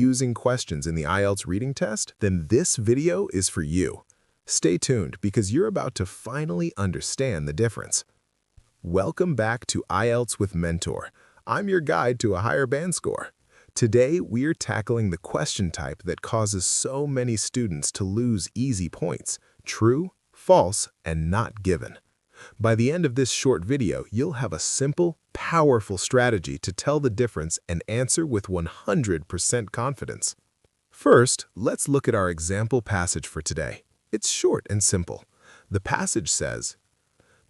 Using questions in the IELTS reading test, then this video is for you. Stay tuned because you're about to finally understand the difference. Welcome back to IELTS with Mentor. I'm your guide to a higher band score. Today, we're tackling the question type that causes so many students to lose easy points: true, false, and not given. By the end of this short video, you'll have a simple, powerful strategy to tell the difference and answer with 100% confidence. First, let's look at our example passage for today. It's short and simple. The passage says,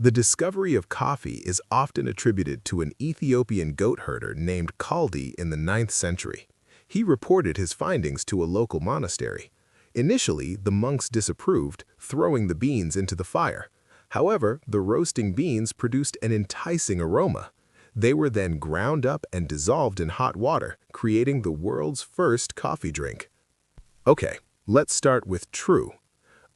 "The discovery of coffee is often attributed to an Ethiopian goat herder named Kaldi in the 9th century. He reported his findings to a local monastery. Initially, the monks disapproved, throwing the beans into the fire. However, the roasting beans produced an enticing aroma. They were then ground up and dissolved in hot water, creating the world's first coffee drink." Okay, let's start with true.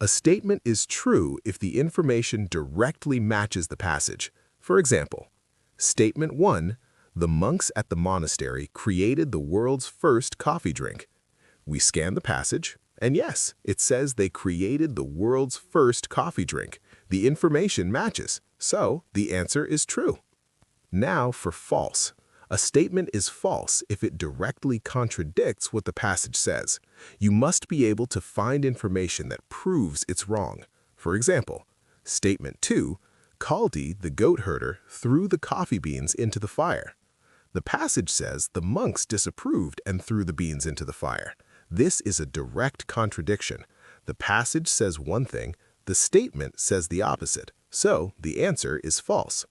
A statement is true if the information directly matches the passage. For example, Statement 1, the monks at the monastery created the world's first coffee drink. We scan the passage, and yes, it says they created the world's first coffee drink. The information matches, so the answer is true. Now for false. A statement is false if it directly contradicts what the passage says. You must be able to find information that proves it's wrong. For example, Statement 2, Kaldi, the goat herder, threw the coffee beans into the fire. The passage says the monks disapproved and threw the beans into the fire. This is a direct contradiction. The passage says one thing, the statement says the opposite, so the answer is false.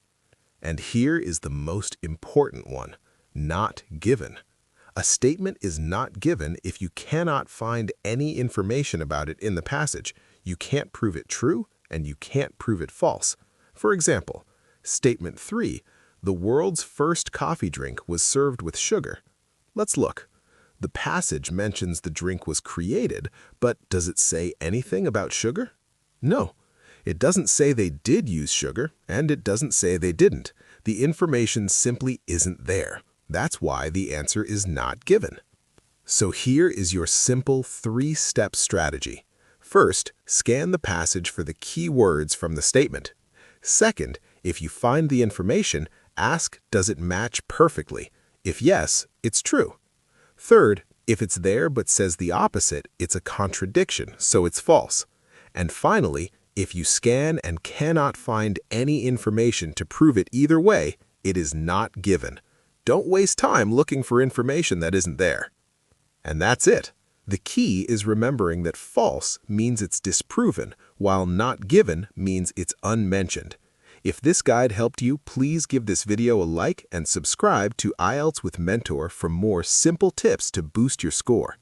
And here is the most important one: not given. A statement is not given if you cannot find any information about it in the passage. You can't prove it true, and you can't prove it false. For example, Statement 3, the world's first coffee drink was served with sugar. Let's look. The passage mentions the drink was created, but does it say anything about sugar? No. It doesn't say they did use sugar, and it doesn't say they didn't. The information simply isn't there. That's why the answer is not given. So here is your simple 3-step strategy. First, scan the passage for the key words from the statement. Second, if you find the information, ask, does it match perfectly? If yes, it's true. Third, if it's there but says the opposite, it's a contradiction, so it's false. And finally, if you scan and cannot find any information to prove it either way, it is not given. Don't waste time looking for information that isn't there. And that's it. The key is remembering that false means it's disproven, while not given means it's unmentioned. If this guide helped you, please give this video a like and subscribe to IELTS with Mentor for more simple tips to boost your score.